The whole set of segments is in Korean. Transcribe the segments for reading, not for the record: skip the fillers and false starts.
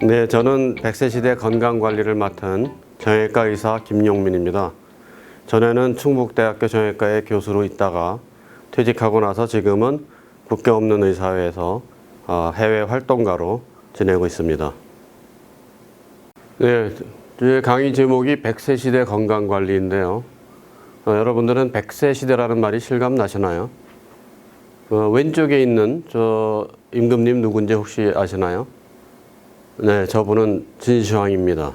네, 저는 100세 시대 건강관리를 맡은 정형외과 의사 김용민입니다. 전에는 충북대학교 정형외과의 교수로 있다가 퇴직하고 나서 지금은 국경 없는 의사회에서 해외 활동가로 지내고 있습니다. 네, 제 강의 제목이 100세 시대 건강관리인데요. 여러분들은 100세 시대라는 말이 실감 나시나요? 왼쪽에 있는 저 임금님 누군지 혹시 아시나요? 네, 저분은 진시황입니다.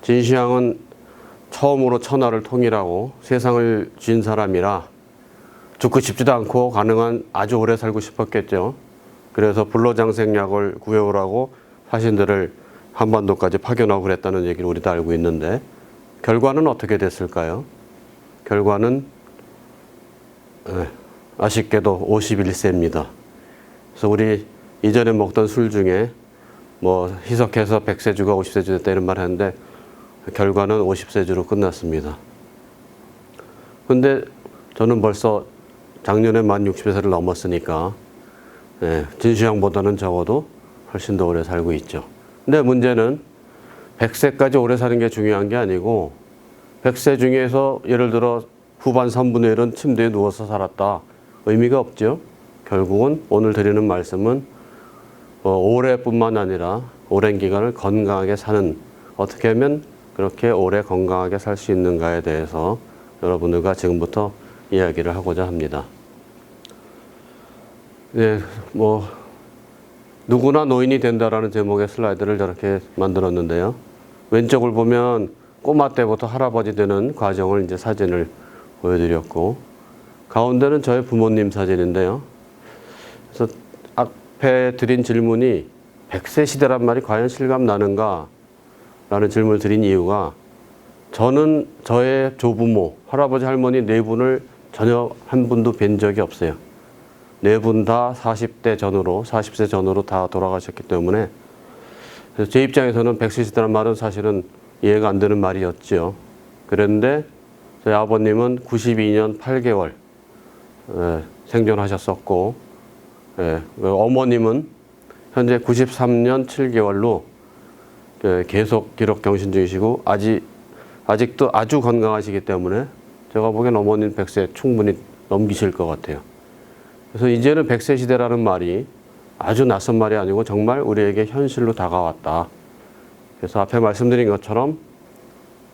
진시황은 처음으로 천하를 통일하고 세상을 쥔 사람이라 죽고 싶지도 않고 가능한 아주 오래 살고 싶었겠죠. 그래서 불로장생약을 구해오라고 사신들을 한반도까지 파견하고 그랬다는 얘기를 우리도 알고 있는데 결과는 어떻게 됐을까요? 결과는 아쉽게도 51세입니다. 그래서 우리 이전에 먹던 술 중에 뭐 희석해서 100세주가 50세주 됐다 이런 말 하는데 결과는 50세주로 끝났습니다. 근데 저는 벌써 작년에 만 60세를 넘었으니까 진시황보다는 적어도 훨씬 더 오래 살고 있죠. 근데 문제는 100세까지 오래 사는 게 중요한 게 아니고 100세 중에서 예를 들어 후반 3분의 1은 침대에 누워서 살았다. 의미가 없죠. 결국은 오늘 드리는 말씀은 올해뿐만 아니라 오랜 기간을 건강하게 사는, 어떻게 하면 그렇게 오래 건강하게 살 수 있는가에 대해서 여러분들과 지금부터 이야기를 하고자 합니다. 네, 누구나 노인이 된다라는 제목의 슬라이드를 저렇게 만들었는데요. 왼쪽을 보면 꼬마 때부터 할아버지 되는 과정을 이제 사진을 보여드렸고, 가운데는 저의 부모님 사진인데요. 그래서 앞에 드린 질문이 100세 시대란 말이 과연 실감 나는가? 라는 질문을 드린 이유가 저는 저의 조부모, 할아버지, 할머니 네 분을 전혀 한 분도 뵌 적이 없어요. 네 분 다 40대 전후로, 40세 전후로 다 돌아가셨기 때문에 그래서 제 입장에서는 100세 시대란 말은 사실은 이해가 안 되는 말이었죠. 그런데 저희 아버님은 92년 8개월 생존하셨었고, 어머님은 현재 93년 7개월로 계속 기록 경신 중이시고 아직도 아주 건강하시기 때문에 제가 보기엔 어머니는 100세 충분히 넘기실 것 같아요. 그래서 이제는 100세 시대라는 말이 아주 낯선 말이 아니고 정말 우리에게 현실로 다가왔다. 그래서 앞에 말씀드린 것처럼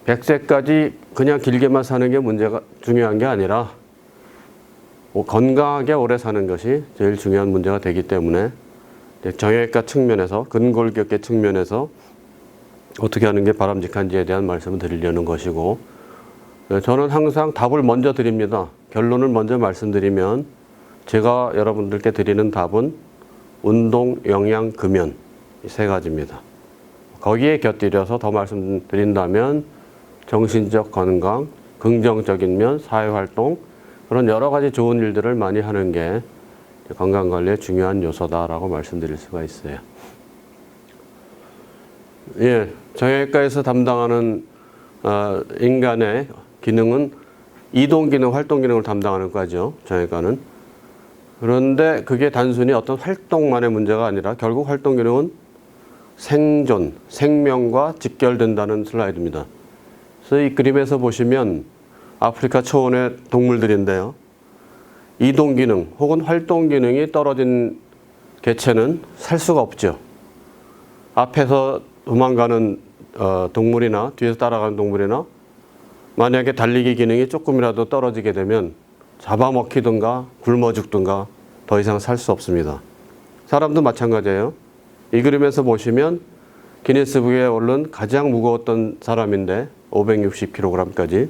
100세까지 그냥 길게만 사는 게 문제가 중요한 게 아니라 건강하게 오래 사는 것이 제일 중요한 문제가 되기 때문에 정형외과 측면에서, 근골격계 측면에서 어떻게 하는 게 바람직한지에 대한 말씀을 드리려는 것이고, 저는 항상 답을 먼저 드립니다. 결론을 먼저 말씀드리면 제가 여러분들께 드리는 답은 운동, 영양, 금연 이 세 가지입니다. 거기에 곁들여서 더 말씀드린다면 정신적 건강, 긍정적인 면, 사회활동, 그런 여러 가지 좋은 일들을 많이 하는 게 건강관리의 중요한 요소다라고 말씀드릴 수가 있어요. 예, 정형외과에서 담당하는 인간의 기능은 이동기능, 활동기능을 담당하는 과죠. 정형외과는. 그런데 그게 단순히 어떤 활동만의 문제가 아니라 결국 활동기능은 생존, 생명과 직결된다는 슬라이드입니다. 그래서 이 그림에서 보시면 아프리카 초원의 동물들인데요. 이동기능 혹은 활동기능이 떨어진 개체는 살 수가 없죠. 앞에서 도망가는 동물이나 뒤에서 따라가는 동물이나 만약에 달리기 기능이 조금이라도 떨어지게 되면 잡아먹히든가 굶어 죽든가 더 이상 살 수 없습니다. 사람도 마찬가지예요. 이 그림에서 보시면 기네스북에 오른 가장 무거웠던 사람인데 560kg까지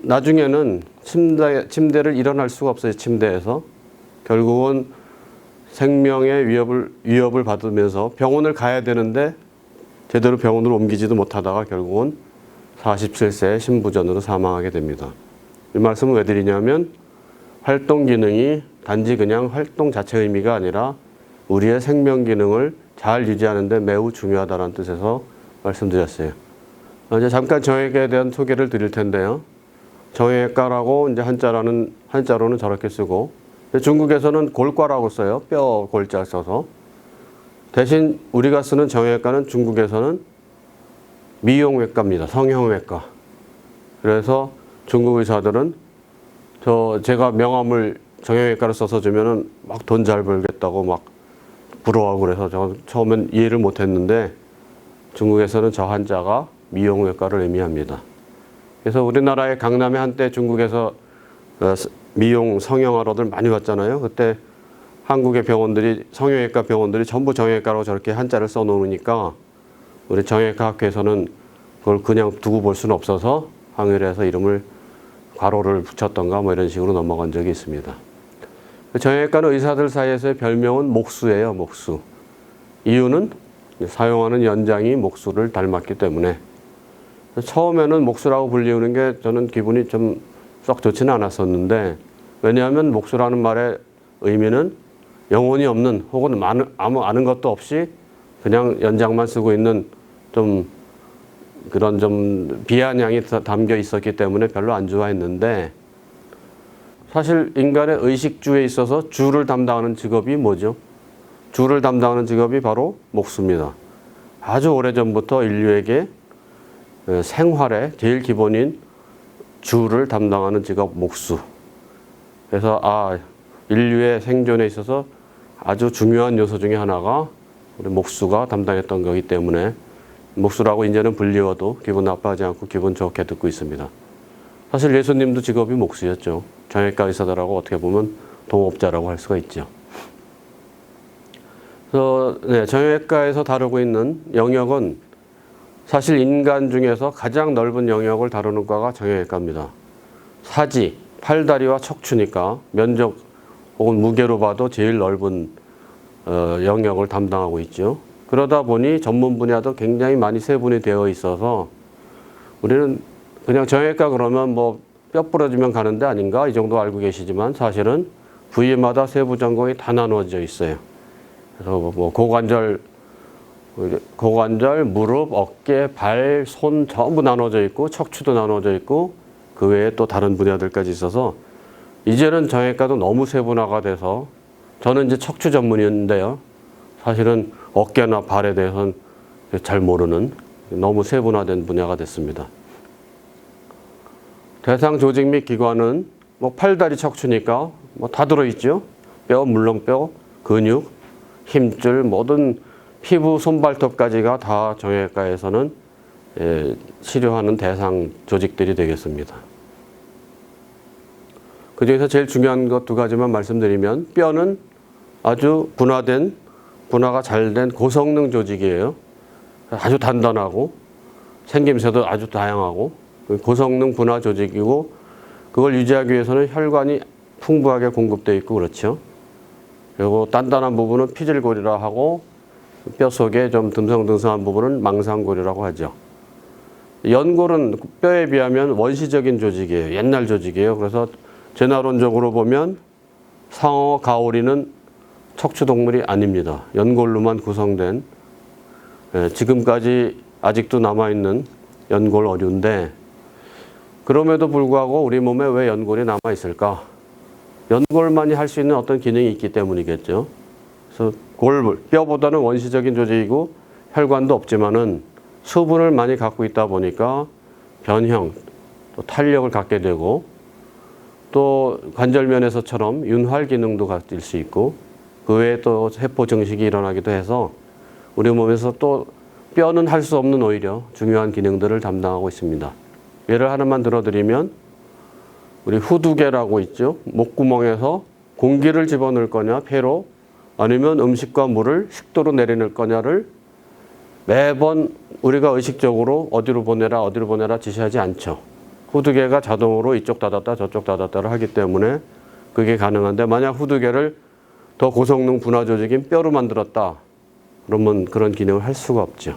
나중에는 침대를 일어날 수가 없어요. 침대에서. 결국은 생명의 위협을 받으면서 병원을 가야 되는데 제대로 병원으로 옮기지도 못하다가 결국은 47세에 심부전으로 사망하게 됩니다. 이 말씀을 왜 드리냐면 활동 기능이 단지 그냥 활동 자체의 의미가 아니라 우리의 생명 기능을 잘 유지하는 데 매우 중요하다는 뜻에서 말씀드렸어요. 이제 잠깐 정형외과에 대한 소개를 드릴 텐데요. 정형외과라고 이제 한자로는 저렇게 쓰고, 중국에서는 골과라고 써요. 뼈 골자 써서. 대신 우리가 쓰는 정형외과는 중국에서는 미용외과입니다. 성형외과. 그래서 중국 의사들은 제가 명함을 정형외과로 써서 주면은 막 돈 잘 벌겠다고 막 부러워하고 그래서 저 처음엔 이해를 못 했는데 중국에서는 저 한자가 미용외과를 의미합니다. 그래서 우리나라의 강남에 한때 중국에서 미용 성형하러들 많이 왔잖아요. 그때 한국의 병원들이 성형외과 병원들이 전부 정형외과로 저렇게 한자를 써놓으니까 우리 정형외과 학회에서는 그걸 그냥 두고 볼 수는 없어서 항의를 해서 이름을 괄호를 붙였던가 뭐 이런 식으로 넘어간 적이 있습니다. 정형외과는 의사들 사이에서의 별명은 목수예요. 목수. 이유는 사용하는 연장이 목수를 닮았기 때문에. 처음에는 목수라고 불리우는 게 저는 기분이 좀 썩 좋지는 않았었는데, 왜냐하면 목수라는 말의 의미는 영혼이 없는 혹은 아무 아는 것도 없이 그냥 연장만 쓰고 있는 좀 그런 좀 비아냥이 담겨 있었기 때문에 별로 안 좋아했는데, 사실 인간의 의식주에 있어서 주를 담당하는 직업이 뭐죠? 주를 담당하는 직업이 바로 목수입니다. 아주 오래전부터 인류에게 생활의 제일 기본인 주를 담당하는 직업 목수. 그래서 인류의 생존에 있어서 아주 중요한 요소 중에 하나가 우리 목수가 담당했던 거기 때문에 목수라고 이제는 불리워도 기분 나빠하지 않고 기분 좋게 듣고 있습니다. 사실 예수님도 직업이 목수였죠. 정형외과 의사들하고 어떻게 보면 동업자라고 할 수가 있죠. 그래서 정형외과에서 다루고 있는 영역은 사실 인간 중에서 가장 넓은 영역을 다루는 과가 정형외과입니다. 사지, 팔다리와 척추니까 면적 혹은 무게로 봐도 제일 넓은 영역을 담당하고 있죠. 그러다 보니 전문 분야도 굉장히 많이 세분이 되어 있어서 우리는 그냥 정형외과 그러면 뭐 뼈 부러지면 가는 데 아닌가 이 정도 알고 계시지만 사실은 부위마다 세부 전공이 다 나누어져 있어요. 그래서 뭐 고관절, 무릎, 어깨, 발, 손 전부 나눠져 있고 척추도 나눠져 있고 그 외에 또 다른 분야들까지 있어서 이제는 정형외과도 너무 세분화가 돼서 저는 이제 척추 전문인데요. 사실은 어깨나 발에 대해서는 잘 모르는 너무 세분화된 분야가 됐습니다. 대상 조직 및 기관은 뭐 팔다리 척추니까 뭐 다 들어있죠. 뼈, 물렁뼈, 근육, 힘줄, 모든 피부, 손발톱까지가 다 정형외과에서는 치료하는 대상 조직들이 되겠습니다. 그 중에서 제일 중요한 것 두 가지만 말씀드리면 뼈는 아주 분화가 잘 된 고성능 조직이에요. 아주 단단하고 생김새도 아주 다양하고 고성능 분화 조직이고 그걸 유지하기 위해서는 혈관이 풍부하게 공급되어 있고 그렇죠. 그리고 단단한 부분은 피질골이라 하고 뼈 속에 좀 듬성듬성한 부분은 망상골이라고 하죠. 연골은 뼈에 비하면 원시적인 조직이에요. 옛날 조직이에요. 그래서 진화론적으로 보면 상어, 가오리는 척추동물이 아닙니다. 연골로만 구성된 지금까지 아직도 남아있는 연골 어류인데 그럼에도 불구하고 우리 몸에 왜 연골이 남아있을까? 연골만이 할 수 있는 어떤 기능이 있기 때문이겠죠. 그래서 뼈보다는 원시적인 조직이고 혈관도 없지만은 수분을 많이 갖고 있다 보니까 변형, 또 탄력을 갖게 되고 또 관절면에서처럼 윤활 기능도 가질 수 있고 그 외에 또 세포 증식이 일어나기도 해서 우리 몸에서 또 뼈는 할 수 없는 오히려 중요한 기능들을 담당하고 있습니다. 예를 하나만 들어드리면 우리 후두개라고 있죠. 목구멍에서 공기를 집어넣을 거냐 폐로 아니면 음식과 물을 식도로 내려낼 거냐를 매번 우리가 의식적으로 어디로 보내라 지시하지 않죠. 후두개가 자동으로 이쪽 닫았다 저쪽 닫았다를 하기 때문에 그게 가능한데 만약 후두개를 더 고성능 분화 조직인 뼈로 만들었다 그러면 그런 기능을 할 수가 없죠.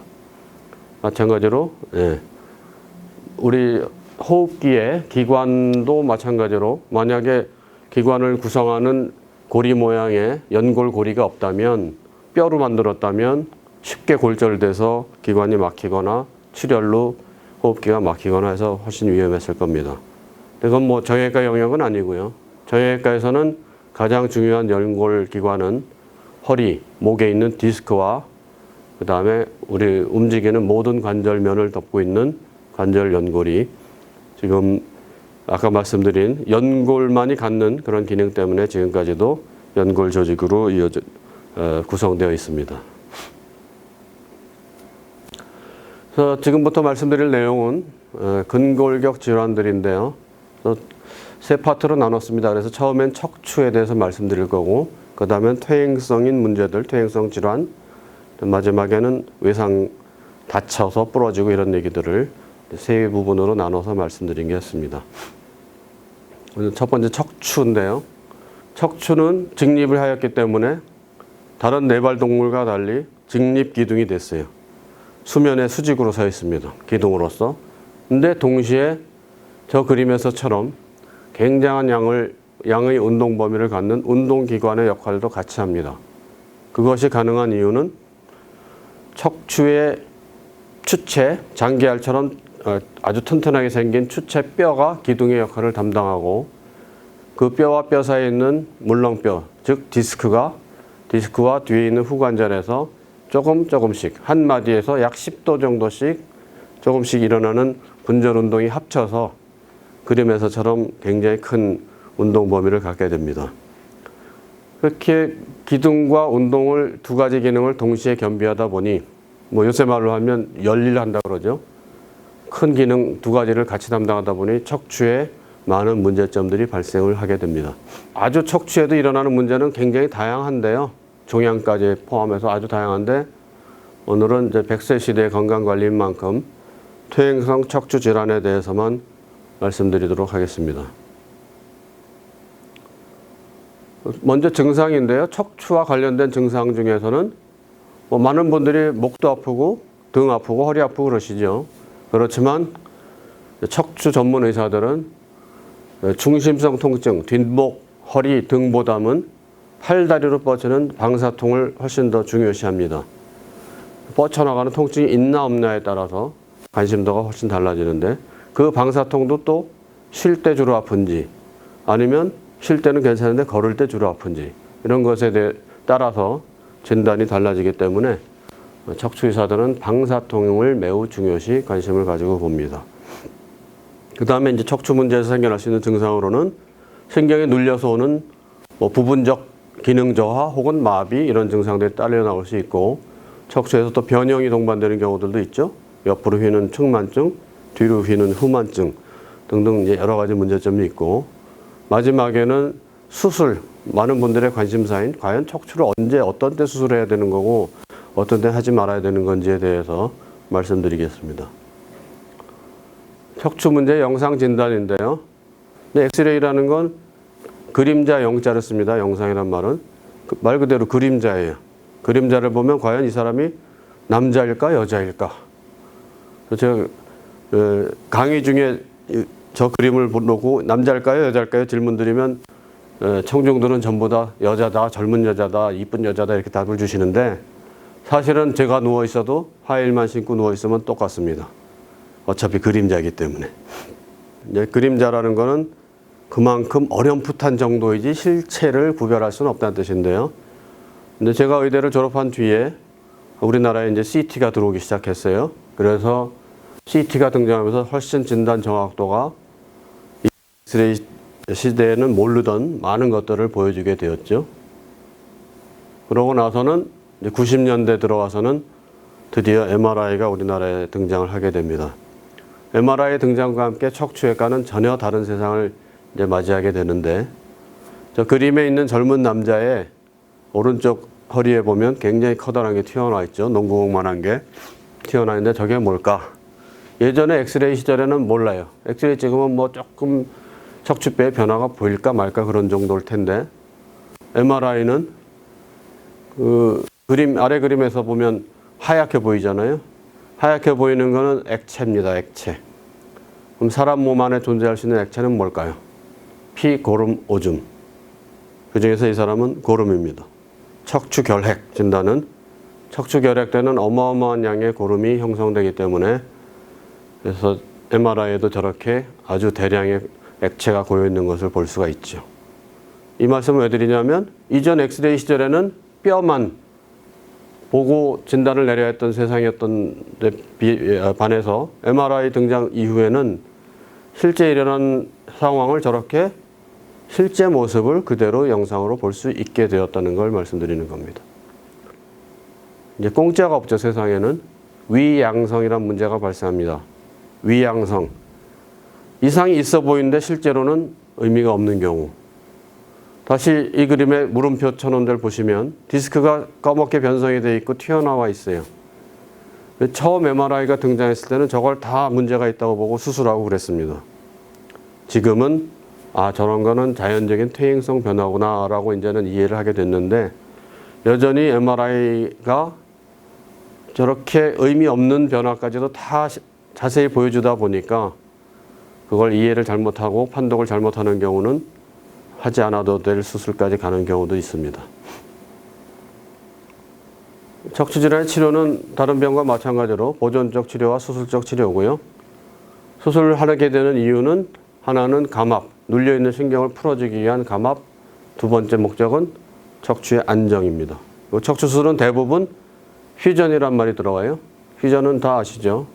마찬가지로 우리 호흡기의 기관도 마찬가지로 만약에 기관을 구성하는 고리 모양의 연골 고리가 없다면 뼈로 만들었다면 쉽게 골절돼서 기관이 막히거나 출혈로 호흡기가 막히거나 해서 훨씬 위험했을 겁니다. 이건 뭐 정형외과 영역은 아니고요. 정형외과에서는 가장 중요한 연골 기관은 허리, 목에 있는 디스크와 그 다음에 우리 움직이는 모든 관절면을 덮고 있는 관절 연골이 지금 아까 말씀드린 연골만이 갖는 그런 기능 때문에 지금까지도 연골 조직으로 구성되어 있습니다. 그래서 지금부터 말씀드릴 내용은 근골격 질환들인데요. 세 파트로 나눴습니다. 그래서 처음엔 척추에 대해서 말씀드릴 거고, 그 다음엔 퇴행성인 문제들, 퇴행성 질환, 마지막에는 외상 다쳐서 부러지고 이런 얘기들을 세 부분으로 나눠서 말씀드리겠습니다. 첫 번째 척추인데요. 척추는 직립을 하였기 때문에 다른 네발 동물과 달리 직립 기둥이 됐어요. 수면에 수직으로 서 있습니다. 기둥으로서. 근데 동시에 저 그림에서처럼 굉장한 양의 운동 범위를 갖는 운동기관의 역할도 같이 합니다. 그것이 가능한 이유는 척추의 추체, 장기알처럼 아주 튼튼하게 생긴 추체 뼈가 기둥의 역할을 담당하고, 그 뼈와 뼈 사이에 있는 물렁뼈, 즉 디스크와 뒤에 있는 후관절에서 조금씩 한 마디에서 약 10도 정도씩 조금씩 일어나는 분절 운동이 합쳐서 그림에서처럼 굉장히 큰 운동 범위를 갖게 됩니다. 그렇게 기둥과 운동을 두 가지 기능을 동시에 겸비하다 보니 요새 말로 하면 열일한다 그러죠. 큰 기능 두 가지를 같이 담당하다 보니 척추에 많은 문제점들이 발생을 하게 됩니다. 아주 척추에도 일어나는 문제는 굉장히 다양한데요. 종양까지 포함해서 아주 다양한데, 오늘은 이제 100세 시대의 건강관리인 만큼 퇴행성 척추 질환에 대해서만 말씀드리도록 하겠습니다. 먼저 증상인데요. 척추와 관련된 증상 중에서는 많은 분들이 목도 아프고 등 아프고 허리 아프고 그러시죠. 그렇지만 척추 전문 의사들은 중심성 통증, 뒷목, 허리 등보다는 팔다리로 뻗치는 방사통을 훨씬 더 중요시합니다. 뻗쳐나가는 통증이 있나 없나에 따라서 관심도가 훨씬 달라지는데, 그 방사통도 또 쉴 때 주로 아픈지 아니면 쉴 때는 괜찮은데 걸을 때 주로 아픈지 이런 것에 따라서 진단이 달라지기 때문에 척추의사들은 방사통을 매우 중요시 관심을 가지고 봅니다. 그 다음에 이제 척추 문제에서 생겨날 수 있는 증상으로는 신경이 눌려서 오는 부분적 기능 저하 혹은 마비 이런 증상들이 딸려 나올 수 있고, 척추에서 또 변형이 동반되는 경우들도 있죠. 옆으로 휘는 측만증, 뒤로 휘는 후만증 등등 이제 여러 가지 문제점이 있고, 마지막에는 수술, 많은 분들의 관심사인 과연 척추를 언제 어떤 때 수술해야 되는 거고 어떤 때 하지 말아야 되는 건지에 대해서 말씀드리겠습니다. 척추 문제 영상 진단인데요. 엑스레이라는 건 그림자 영자를 씁니다. 영상이란 말은 말 그대로 그림자예요. 그림자를 보면 과연 이 사람이 남자일까 여자일까. 제가 강의 중에 저 그림을 보고 남자일까요 여자일까요 질문 드리면 청중들은 전부 다 여자다, 젊은 여자다, 이쁜 여자다 이렇게 답을 주시는데, 사실은 제가 누워 있어도 하이힐만 신고 누워 있으면 똑같습니다. 어차피 그림자이기 때문에. 이제 그림자라는 거는 그만큼 어렴풋한 정도이지 실체를 구별할 수는 없다는 뜻인데요. 근데 제가 의대를 졸업한 뒤에 우리나라에 이제 CT가 들어오기 시작했어요. 그래서 CT가 등장하면서 훨씬 진단 정확도가 엑스레이 시대에는 모르던 많은 것들을 보여주게 되었죠. 그러고 나서는 이제 90년대 들어와서는 드디어 MRI가 우리나라에 등장을 하게 됩니다. MRI 등장과 함께 척추외과는 전혀 다른 세상을 이제 맞이하게 되는데, 저 그림에 있는 젊은 남자의 오른쪽 허리에 보면 굉장히 커다란 게 튀어나와 있죠. 농구공만한 게 튀어나와 있는데 저게 뭘까? 예전에 엑스레이 시절에는 몰라요. 엑스레이 찍으면 조금 척추뼈에 변화가 보일까 말까 그런 정도일 텐데, MRI는 그 아래 그림에서 보면 하얗게 보이잖아요. 하얗게 보이는 거는 액체입니다. 액체. 그럼 사람 몸 안에 존재할 수 있는 액체는 뭘까요? 피, 고름, 오줌. 그 중에서 이 사람은 고름입니다. 척추결핵 진단은 척추결핵 때는 어마어마한 양의 고름이 형성되기 때문에, 그래서 MRI에도 저렇게 아주 대량의 액체가 고여 있는 것을 볼 수가 있죠. 이 말씀을 왜 드리냐면, 이전 엑스레이 시절에는 뼈만 보고 진단을 내려야 했던 세상이었던 데 반해서 MRI 등장 이후에는 실제 일어난 상황을 저렇게 실제 모습을 그대로 영상으로 볼 수 있게 되었다는 걸 말씀드리는 겁니다. 이제 공짜가 없죠. 세상에는 위양성이란 문제가 발생합니다. 위양성. 이상이 있어 보이는데 실제로는 의미가 없는 경우. 다시 이 그림의 물음표 첨언들 보시면 디스크가 까맣게 변성이 되어 있고 튀어나와 있어요. 처음 MRI가 등장했을 때는 저걸 다 문제가 있다고 보고 수술하고 그랬습니다. 지금은 저런 거는 자연적인 퇴행성 변화구나 라고 이제는 이해를 하게 됐는데, 여전히 MRI가 저렇게 의미 없는 변화까지도 다 자세히 보여주다 보니까 그걸 이해를 잘못하고 판독을 잘못하는 경우는 하지 않아도 될 수술까지 가는 경우도 있습니다. 척추질환의 치료는 다른 병과 마찬가지로 보존적 치료와 수술적 치료고요. 수술을 하게 되는 이유는 하나는 감압, 눌려있는 신경을 풀어주기 위한 감압, 두 번째 목적은 척추의 안정입니다. 척추술은 대부분 퓨전이란 말이 들어와요. 퓨전은 다 아시죠?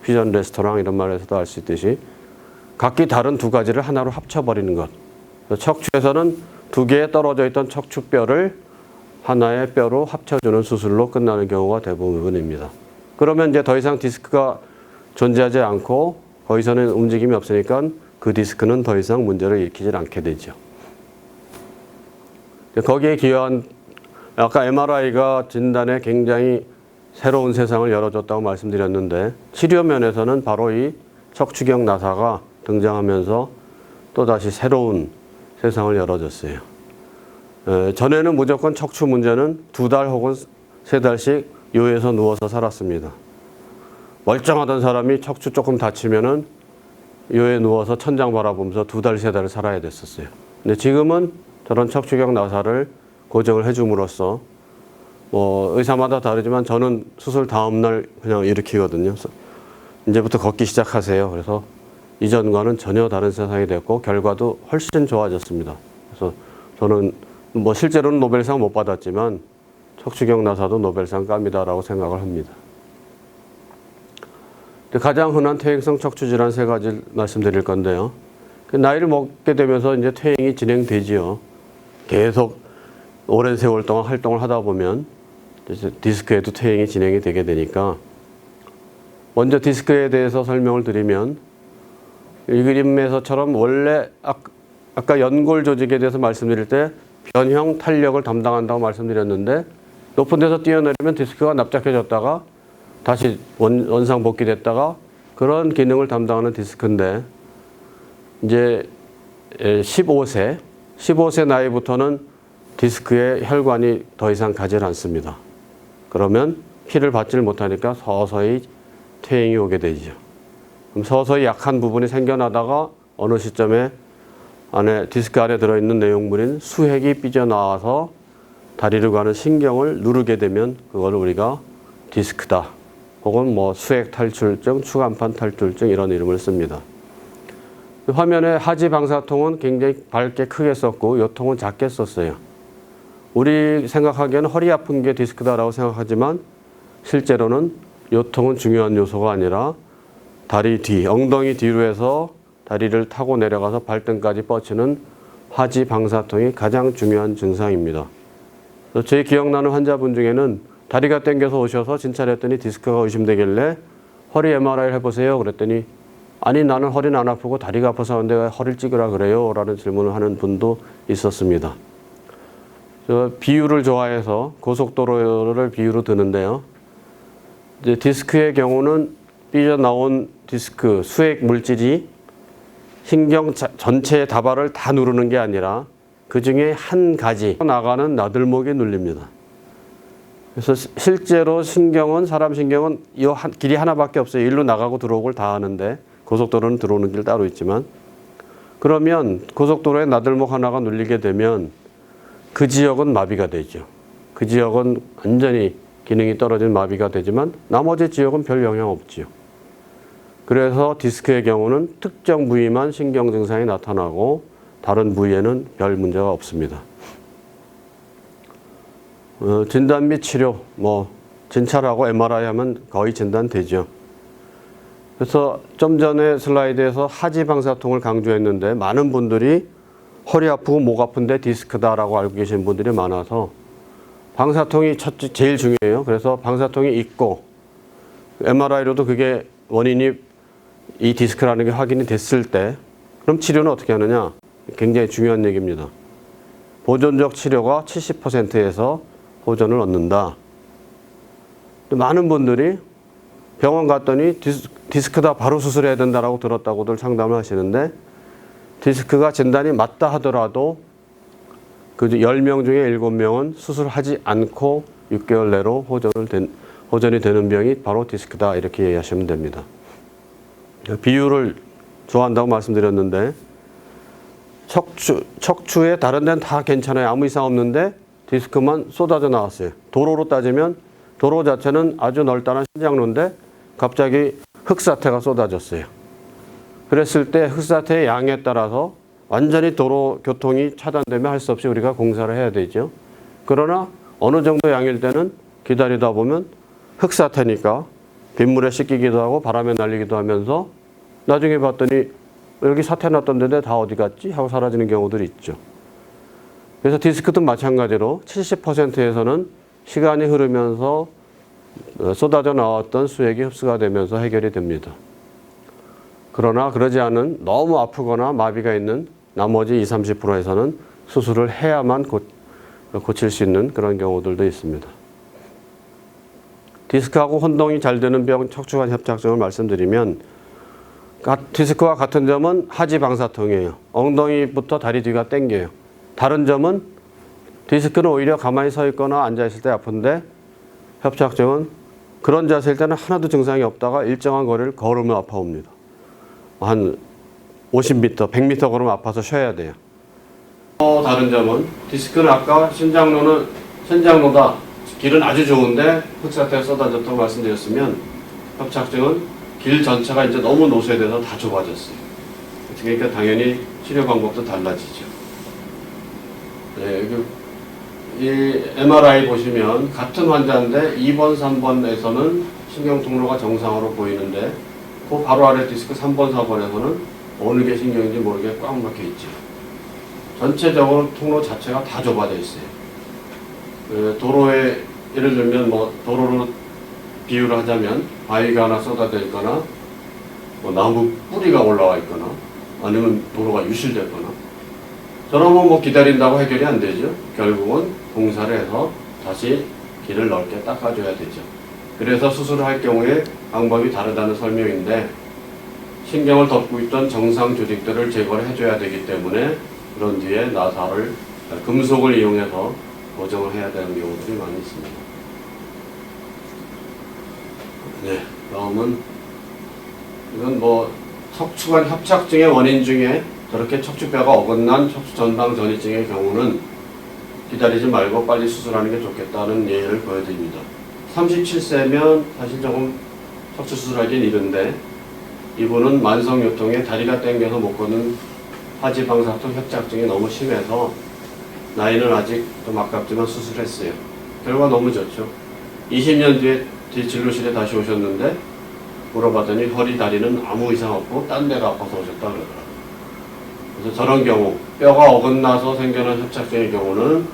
퓨전 레스토랑 이런 말에서도 알 수 있듯이 각기 다른 두 가지를 하나로 합쳐버리는 것. 척추에서는 두 개의 떨어져 있던 척추뼈를 하나의 뼈로 합쳐주는 수술로 끝나는 경우가 대부분입니다. 그러면 이제 더 이상 디스크가 존재하지 않고 거기서는 움직임이 없으니까 그 디스크는 더 이상 문제를 일으키지 않게 되죠. 거기에 기여한 아까 MRI가 진단에 굉장히 새로운 세상을 열어줬다고 말씀드렸는데, 치료 면에서는 바로 이 척추경 나사가 등장하면서 또다시 새로운 세상을 열어줬어요. 전에는 무조건 척추 문제는 2달 혹은 3달씩 요에서 누워서 살았습니다. 멀쩡하던 사람이 척추 조금 다치면은 요에 누워서 천장 바라보면서 2달, 3달을 살아야 됐었어요. 근데 지금은 저런 척추경 나사를 고정을 해줌으로써 의사마다 다르지만 저는 수술 다음 날 그냥 일으키거든요. 이제부터 걷기 시작하세요. 그래서 이전과는 전혀 다른 세상이 됐고 결과도 훨씬 좋아졌습니다. 그래서 저는 실제로는 노벨상 못 받았지만 척추경 나사도 노벨상 값이다라고 생각을 합니다. 가장 흔한 퇴행성 척추 질환 3가지 말씀드릴 건데요. 나이를 먹게 되면서 이제 퇴행이 진행되지요. 계속 오랜 세월 동안 활동을 하다 보면 디스크에도 퇴행이 진행이 되게 되니까, 먼저 디스크에 대해서 설명을 드리면, 이 그림에서처럼 원래 아까 연골 조직에 대해서 말씀드릴 때 변형 탄력을 담당한다고 말씀드렸는데, 높은 데서 뛰어내리면 디스크가 납작해졌다가 다시 원상 복귀됐다가 그런 기능을 담당하는 디스크인데, 이제 15세 나이부터는 디스크에 혈관이 더 이상 가지 않습니다. 그러면 피를 받지를 못하니까 서서히 퇴행이 오게 되죠. 그럼 서서히 약한 부분이 생겨나다가 어느 시점에 디스크 안에 들어있는 내용물인 수핵이 삐져나와서 다리로 가는 신경을 누르게 되면 그걸 우리가 디스크다, 혹은 수핵 탈출증, 추간판 탈출증 이런 이름을 씁니다. 화면에 하지 방사통은 굉장히 밝게 크게 썼고 요 통은 작게 썼어요. 우리 생각하기에는 허리 아픈 게 디스크다라고 생각하지만 실제로는 요 통은 중요한 요소가 아니라 다리 뒤, 엉덩이 뒤로 해서 다리를 타고 내려가서 발등까지 뻗치는 하지 방사통이 가장 중요한 증상입니다. 제 기억나는 환자분 중에는 다리가 땡겨서 오셔서 진찰을 했더니 디스크가 의심되길래 허리 MRI를 해보세요. 그랬더니 아니 나는 허리는 안 아프고 다리가 아파서 하는데 왜 허리를 찍으라 그래요? 라는 질문을 하는 분도 있었습니다. 비유를 좋아해서 고속도로를 비유로 드는데요. 이제 디스크의 경우는 삐져나온 디스크, 수액 물질이 신경 전체의 다발을 다 누르는 게 아니라 그 중에 한 가지 나가는 나들목에 눌립니다. 그래서 실제로 사람 신경은 이 길이 하나밖에 없어요. 일로 나가고 들어오고 다 하는데, 고속도로는 들어오는 길 따로 있지만, 그러면 고속도로에 나들목 하나가 눌리게 되면 그 지역은 마비가 되죠. 그 지역은 완전히 기능이 떨어진 마비가 되지만 나머지 지역은 별 영향 없지요. 그래서 디스크의 경우는 특정 부위만 신경 증상이 나타나고 다른 부위에는 별 문제가 없습니다. 진단 및 치료, 진찰하고 MRI 하면 거의 진단되죠. 그래서 좀 전에 슬라이드에서 하지 방사통을 강조했는데 많은 분들이 허리 아프고 목 아픈데 디스크다라고 알고 계신 분들이 많아서 방사통이 제일 중요해요. 그래서 방사통이 있고 MRI로도 그게 원인이 이 디스크라는 게 확인이 됐을 때 그럼 치료는 어떻게 하느냐? 굉장히 중요한 얘기입니다. 보존적 치료가 70%에서 보존을 얻는다. 많은 분들이 병원 갔더니 디스크다 바로 수술해야 된다라고 들었다고들 상담을 하시는데 디스크가 진단이 맞다 하더라도 그 10명 중에 7명은 수술하지 않고 6개월 내로 호전이 되는 병이 바로 디스크다 이렇게 이해하시면 됩니다. 비유를 좋아한다고 말씀드렸는데 척추에 다른 데는 다 괜찮아요. 아무 이상 없는데 디스크만 쏟아져 나왔어요. 도로로 따지면 도로 자체는 아주 널따란 신장로인데 갑자기 흙사태가 쏟아졌어요. 그랬을 때 흙사태의 양에 따라서 완전히 도로 교통이 차단되면 할 수 없이 우리가 공사를 해야 되죠. 그러나 어느 정도 양일 때는 기다리다 보면 흙사태니까 빗물에 씻기기도 하고 바람에 날리기도 하면서 나중에 봤더니 여기 사태 났던 데인데 다 어디 갔지? 하고 사라지는 경우들이 있죠. 그래서 디스크도 마찬가지로 70%에서는 시간이 흐르면서 쏟아져 나왔던 수액이 흡수가 되면서 해결이 됩니다. 그러나 그러지 않은 너무 아프거나 마비가 있는 나머지 20, 30%에서는 수술을 해야만 고칠 수 있는 그런 경우들도 있습니다. 디스크하고 혼동이 잘 되는 병 척추관 협착증을 말씀드리면 디스크와 같은 점은 하지 방사통이에요. 엉덩이부터 다리 뒤가 당겨요. 다른 점은 디스크는 오히려 가만히 서 있거나 앉아 있을 때 아픈데 협착증은 그런 자세일 때는 하나도 증상이 없다가 일정한 거리를 걸으면 아파옵니다. 한 50m, 100m 걸으면 아파서 쉬어야 돼요. 다른 점은 디스크는 아까 신장로다. 길은 아주 좋은데 흙사태가 쏟아졌다고 말씀드렸으면 협착증은 길 전체가 이제 너무 노쇠돼서 다 좁아졌어요. 그러니까 당연히 치료 방법도 달라지죠. 네, 이 MRI 보시면 같은 환자인데 2번, 3번에서는 신경 통로가 정상으로 보이는데 그 바로 아래 디스크 3번, 4번에서는 어느 게 신경인지 모르게 꽉 막혀 있죠. 전체적으로 통로 자체가 다 좁아져 있어요. 도로에 예를 들면 도로로 비유를 하자면 바위가 하나 쏟아져 있거나 나무 뿌리가 올라와 있거나 아니면 도로가 유실됐거나 저러면 기다린다고 해결이 안 되죠. 결국은 공사를 해서 다시 길을 넓게 닦아줘야 되죠. 그래서 수술을 할 경우에 방법이 다르다는 설명인데 신경을 덮고 있던 정상 조직들을 제거를 해줘야 되기 때문에 그런 뒤에 나사를 금속을 이용해서 고정을 해야 되는 경우들이 많이 있습니다. 네, 다음은 이건 척추관 협착증의 원인 중에 저렇게 척추뼈가 어긋난 척추 전방 전이증의 경우는 기다리지 말고 빨리 수술하는 게 좋겠다는 예를 보여드립니다. 37세면 사실 조금 척추 수술하기는 이른데 이분은 만성요통에 다리가 당겨서 못 걷는 하지 방사통 협착증이 너무 심해서 나이는 아직 좀 아깝지만 수술했어요. 결과 너무 좋죠. 20년 뒤에 진료실에 다시 오셨는데 물어봤더니 허리 다리는 아무 이상 없고 딴 데가 아파서 오셨다 그러더라고요. 그래서 저런 경우 뼈가 어긋나서 생겨난 협착증의 경우는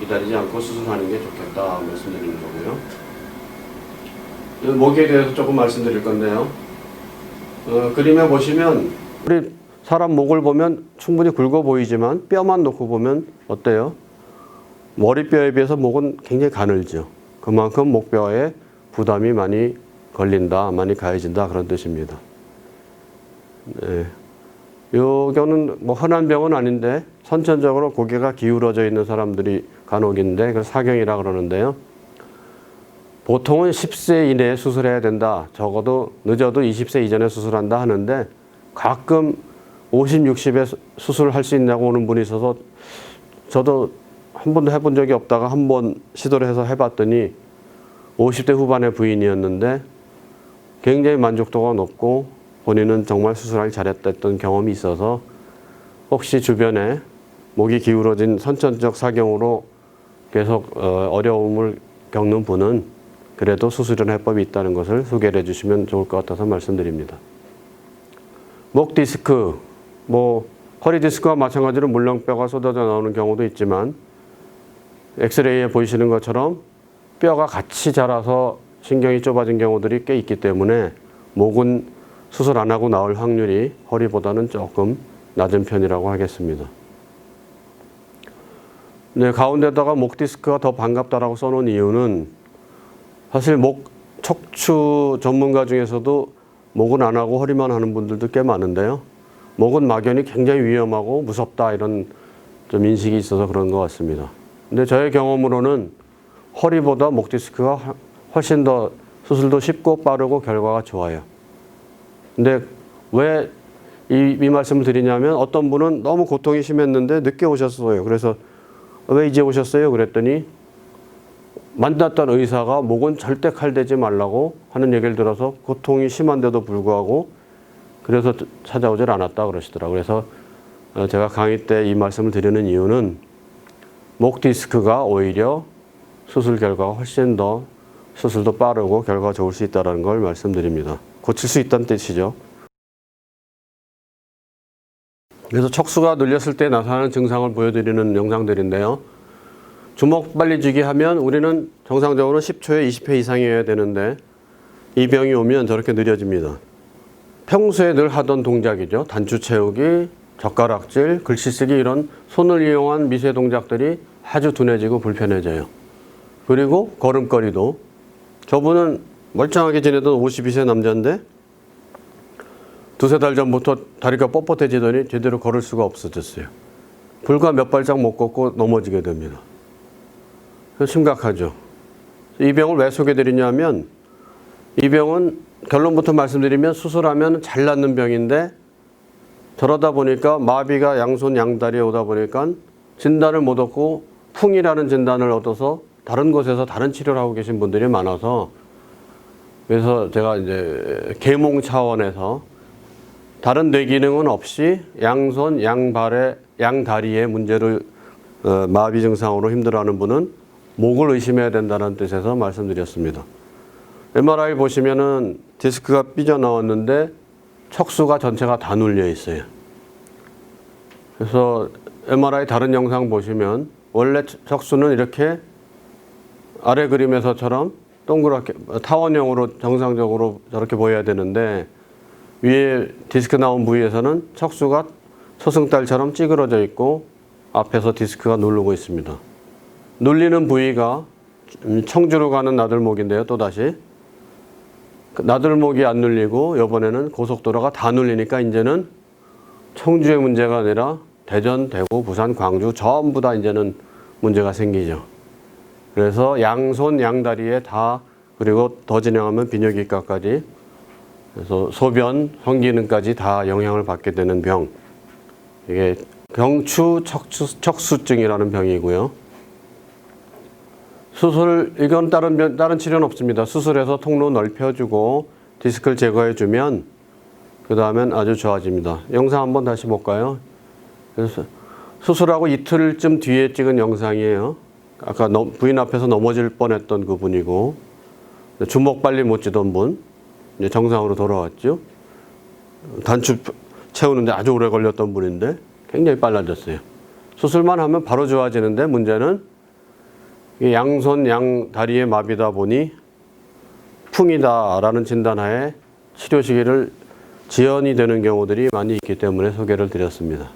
기다리지 않고 수술하는 게 좋겠다 말씀드리는 거고요. 목에 대해서 조금 말씀드릴 건데요. 그림에 보시면 우리 사람 목을 보면 충분히 굵어 보이지만 뼈만 놓고 보면 어때요? 머리뼈에 비해서 목은 굉장히 가늘죠. 그만큼 목뼈에 부담이 많이 걸린다, 많이 가해진다 그런 뜻입니다. 네. 요거는 흔한 병은 아닌데 선천적으로 고개가 기울어져 있는 사람들이 간혹인데 그걸 사경이라 그러는데요. 보통은 10세 이내에 수술해야 된다. 적어도 늦어도 20세 이전에 수술한다 하는데 가끔 50, 60에 수술할 수 있냐고 오는 분이 있어서 저도 한 번도 해본 적이 없다가 한 번 시도를 해서 해봤더니 50대 후반의 부인이었는데 굉장히 만족도가 높고 본인은 정말 수술하기 잘했던 경험이 있어서 혹시 주변에 목이 기울어진 선천적 사경으로 계속 어려움을 겪는 분은 그래도 수술이나 해법이 있다는 것을 소개를 해주시면 좋을 것 같아서 말씀드립니다. 목 디스크, 허리 디스크와 마찬가지로 물렁뼈가 쏟아져 나오는 경우도 있지만 엑스레이에 보이시는 것처럼 뼈가 같이 자라서 신경이 좁아진 경우들이 꽤 있기 때문에 목은 수술 안 하고 나올 확률이 허리보다는 조금 낮은 편이라고 하겠습니다. 네, 가운데다가 목 디스크가 더 반갑다라고 써놓은 이유는 사실 목 척추 전문가 중에서도 목은 안 하고 허리만 하는 분들도 꽤 많은데요. 목은 막연히 굉장히 위험하고 무섭다 이런 좀 인식이 있어서 그런 것 같습니다. 근데 저의 경험으로는 허리보다 목 디스크가 훨씬 더 수술도 쉽고 빠르고 결과가 좋아요. 근데 왜 이 말씀을 드리냐면 어떤 분은 너무 고통이 심했는데 늦게 오셨어요. 그래서 왜 이제 오셨어요? 그랬더니 만났던 의사가 목은 절대 칼대지 말라고 하는 얘기를 들어서 고통이 심한데도 불구하고 그래서 찾아오질 않았다 그러시더라고요. 그래서 제가 강의 때 이 말씀을 드리는 이유는 목 디스크가 오히려 수술 결과가 훨씬 더 수술도 빠르고 결과가 좋을 수 있다는 걸 말씀드립니다. 고칠 수 있다는 뜻이죠. 그래서 척수가 눌렸을 때 나타나는 증상을 보여드리는 영상들인데요. 주먹 빨리 쥐기 하면 우리는 정상적으로 10초에 20회 이상이어야 되는데 이 병이 오면 저렇게 느려집니다. 평소에 늘 하던 동작이죠. 단추 채우기, 젓가락질, 글씨 쓰기 이런 손을 이용한 미세 동작들이 아주 둔해지고 불편해져요. 그리고 걸음걸이도 저분은 멀쩡하게 지내던 52세 남자인데 두세 달 전부터 다리가 뻣뻣해지더니 제대로 걸을 수가 없어졌어요. 불과 몇 발짝 못 걷고 넘어지게 됩니다. 심각하죠. 이 병을 왜 소개해드리냐면 이 병은 결론부터 말씀드리면 수술하면 잘 낫는 병인데 저러다 보니까 마비가 양손 양다리에 오다 보니까 진단을 못 얻고 풍이라는 진단을 얻어서 다른 곳에서 다른 치료를 하고 계신 분들이 많아서 그래서 제가 이제 계몽 차원에서 다른 뇌 기능은 없이 양손 양발에 양다리에 문제로 마비 증상으로 힘들어하는 분은 목을 의심해야 된다는 뜻에서 말씀드렸습니다. MRI 보시면은 디스크가 삐져나왔는데 척수가 전체가 다 눌려 있어요. 그래서 MRI 다른 영상 보시면 원래 척수는 이렇게 아래 그림에서처럼 동그랗게 타원형으로 정상적으로 저렇게 보여야 되는데 위에 디스크 나온 부위에서는 척수가 소승달처럼 찌그러져 있고 앞에서 디스크가 누르고 있습니다. 눌리는 부위가 청주로 가는 나들목인데요. 또다시 나들목이 안 눌리고 이번에는 고속도로가 다 눌리니까 이제는 청주의 문제가 아니라 대전, 대구, 부산, 광주 전부 다 이제는 문제가 생기죠. 그래서 양손 양다리에 다 그리고 더 진행하면 비뇨기과까지 그래서 소변, 성기능까지 다 영향을 받게 되는 병. 이게 경추 척수증이라는 병이고요. 수술, 이건 다른 치료는 없습니다. 수술해서 통로 넓혀주고 디스크를 제거해주면 그 다음엔 아주 좋아집니다. 영상 한번 다시 볼까요? 그래서 수술하고 이틀쯤 뒤에 찍은 영상이에요. 아까 부인 앞에서 넘어질 뻔했던 그 분이고 주먹 빨리 못 쥐던 분 이제 정상으로 돌아왔죠. 단추 채우는데 아주 오래 걸렸던 분인데 굉장히 빨라졌어요. 수술만 하면 바로 좋아지는데 문제는 양손 양다리의 마비다 보니 풍이다라는 진단하에 치료 시기를 지연이 되는 경우들이 많이 있기 때문에 소개를 드렸습니다.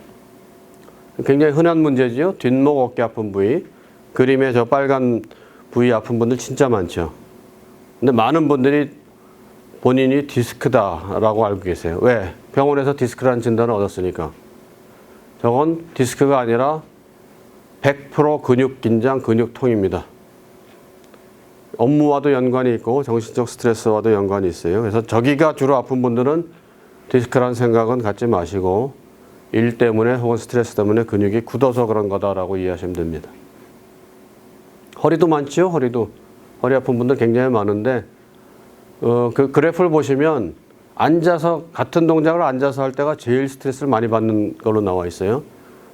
굉장히 흔한 문제지요. 뒷목 어깨 아픈 부위. 그림에 저 빨간 부위 아픈 분들 진짜 많죠. 근데 많은 분들이 본인이 디스크다라고 알고 계세요. 왜? 병원에서 디스크라는 진단을 얻었으니까. 저건 디스크가 아니라 100% 근육 긴장, 근육통입니다. 업무와도 연관이 있고 정신적 스트레스와도 연관이 있어요. 그래서 저기가 주로 아픈 분들은 디스크라는 생각은 갖지 마시고 일 때문에 혹은 스트레스 때문에 근육이 굳어서 그런 거다라고 이해하시면 됩니다. 허리도 많죠. 허리 아픈 분들 굉장히 많은데 그 그래프를 보시면 앉아서 같은 동작을 앉아서 할 때가 제일 스트레스를 많이 받는 걸로 나와 있어요.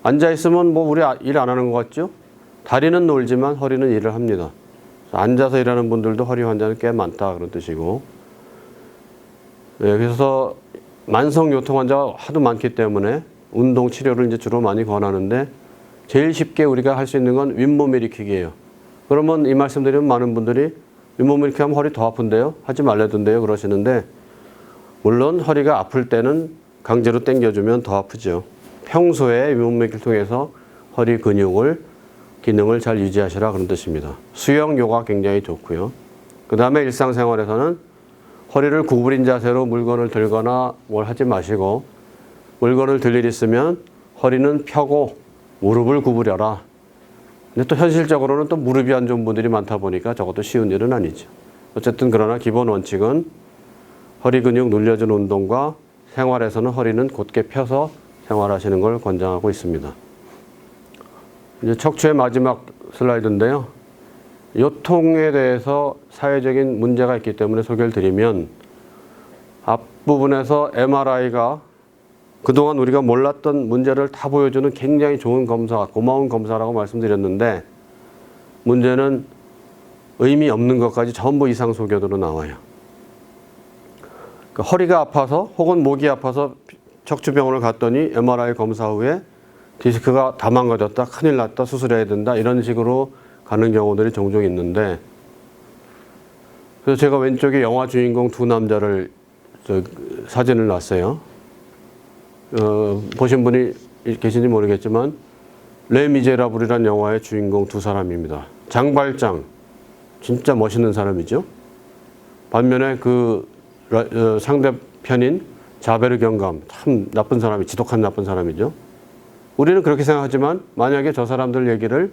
앉아 있으면 뭐 우리 일 안 하는 것 같죠? 다리는 놀지만 허리는 일을 합니다. 앉아서 일하는 분들도 허리 환자는 꽤 많다 그런 뜻이고, 네, 그래서 만성요통 환자가 하도 많기 때문에 운동 치료를 이제 주로 많이 권하는데 제일 쉽게 우리가 할 수 있는 건 윗몸 일으키기예요. 그러면 이 말씀 드리면 많은 분들이 윗몸 일으키기 하면 허리 더 아픈데요? 하지 말래던데요? 그러시는데, 물론 허리가 아플 때는 강제로 당겨주면 더 아프죠. 평소에 윗몸 일으키기를 통해서 허리 근육을 기능을 잘 유지하시라 그런 뜻입니다. 수영, 요가 굉장히 좋고요. 그 다음에 일상생활에서는 허리를 구부린 자세로 물건을 들거나 뭘 하지 마시고, 물건을 들 일 있으면 허리는 펴고 무릎을 구부려라. 근데 또 현실적으로는 또 무릎이 안 좋은 분들이 많다 보니까 저것도 쉬운 일은 아니죠. 어쨌든 그러나 기본 원칙은 허리 근육 눌려준 운동과 생활에서는 허리는 곧게 펴서 생활하시는 걸 권장하고 있습니다. 이제 척추의 마지막 슬라이드인데요. 요통에 대해서 사회적인 문제가 있기 때문에 소개를 드리면, 앞부분에서 MRI가 그동안 우리가 몰랐던 문제를 다 보여주는 굉장히 좋은 검사, 고마운 검사라고 말씀드렸는데, 문제는 의미 없는 것까지 전부 이상 소견으로 나와요. 그러니까 허리가 아파서 혹은 목이 아파서 척추병원을 갔더니 MRI 검사 후에 디스크가 다 망가졌다, 큰일 났다, 수술해야 된다, 이런 식으로 가는 경우들이 종종 있는데, 그래서 제가 왼쪽에 영화 주인공 두 남자를 사진을 놨어요. 보신 분이 계신지 모르겠지만 레미제라블이라는 영화의 주인공 두 사람입니다. 장발장, 진짜 멋있는 사람이죠. 반면에 그 상대편인 자베르 경감, 참 나쁜 사람이, 지독한 나쁜 사람이죠. 우리는 그렇게 생각하지만 만약에 저 사람들 얘기를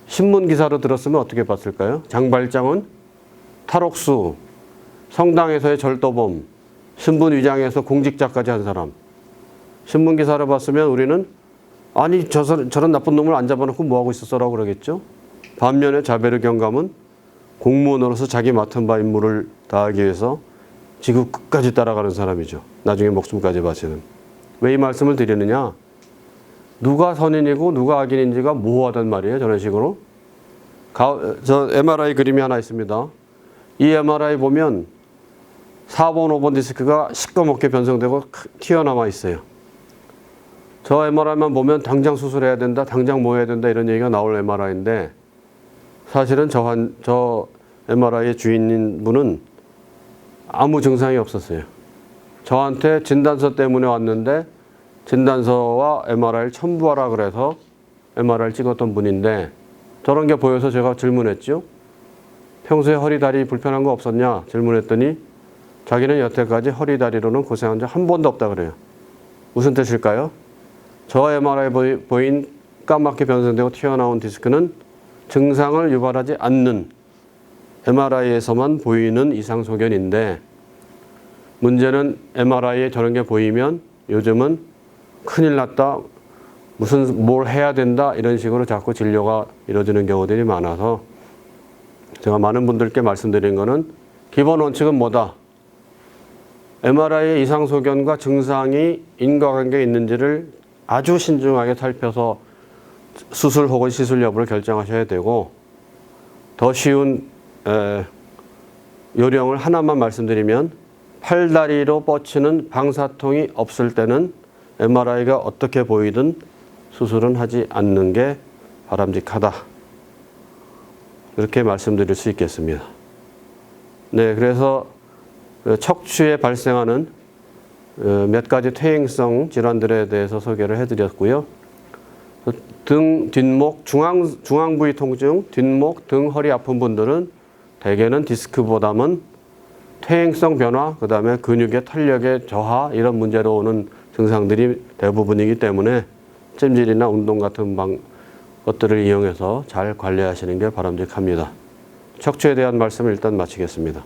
신문 기사로 들었으면 어떻게 봤을까요? 장발장은 탈옥수, 성당에서의 절도범, 신분 위장에서 공직자까지 한 사람. 신문 기사를 봤으면 우리는 아니 저런 나쁜 놈을 안 잡아놓고 뭐하고 있었어라고 그러겠죠. 반면에 자베르 경감은 공무원으로서 자기 맡은 바 임무를 다하기 위해서 지구 끝까지 따라가는 사람이죠. 나중에 목숨까지 바치는. 왜 이 말씀을 드리느냐? 누가 선인이고 누가 악인인지가 모호하단 말이에요. 저런 식으로. 저 MRI 그림이 하나 있습니다. 이 MRI 보면 4번, 5번 디스크가 시꺼멓게 변성되고 튀어나와 있어요. 저 MRI만 보면 당장 수술해야 된다, 당장 뭐 해야 된다 이런 얘기가 나올 MRI인데, 사실은 저 MRI의 주인인 분은 아무 증상이 없었어요. 저한테 진단서 때문에 왔는데 진단서와 MRI를 첨부하라 그래서 MRI를 찍었던 분인데, 저런 게 보여서 제가 질문했죠. 평소에 허리 다리 불편한 거 없었냐 질문했더니 자기는 여태까지 허리 다리로는 고생한 적 한 번도 없다 그래요. 무슨 뜻일까요? 저 MRI 보인 까맣게 변성되고 튀어나온 디스크는 증상을 유발하지 않는 MRI에서만 보이는 이상 소견인데, 문제는 MRI에 저런 게 보이면 요즘은 큰일 났다, 무슨 뭘 해야 된다 이런 식으로 자꾸 진료가 이루어지는 경우들이 많아서 제가 많은 분들께 말씀드린 거는 기본 원칙은 뭐다? MRI의 이상 소견과 증상이 인과관계가 있는지를 아주 신중하게 살펴서 수술 혹은 시술 여부를 결정하셔야 되고, 더 쉬운 요령을 하나만 말씀드리면, 팔다리로 뻗치는 방사통이 없을 때는 MRI가 어떻게 보이든 수술은 하지 않는 게 바람직하다. 이렇게 말씀드릴 수 있겠습니다. 네, 그래서 척추에 발생하는 몇 가지 퇴행성 질환들에 대해서 소개를 해드렸고요. 등, 뒷목, 중앙 부위 통증, 뒷목, 등, 허리 아픈 분들은 대개는 디스크보다는 퇴행성 변화, 그 다음에 근육의 탄력의 저하 이런 문제로 오는 증상들이 대부분이기 때문에 찜질이나 운동 같은 것들을 이용해서 잘 관리하시는 게 바람직합니다. 척추에 대한 말씀을 일단 마치겠습니다.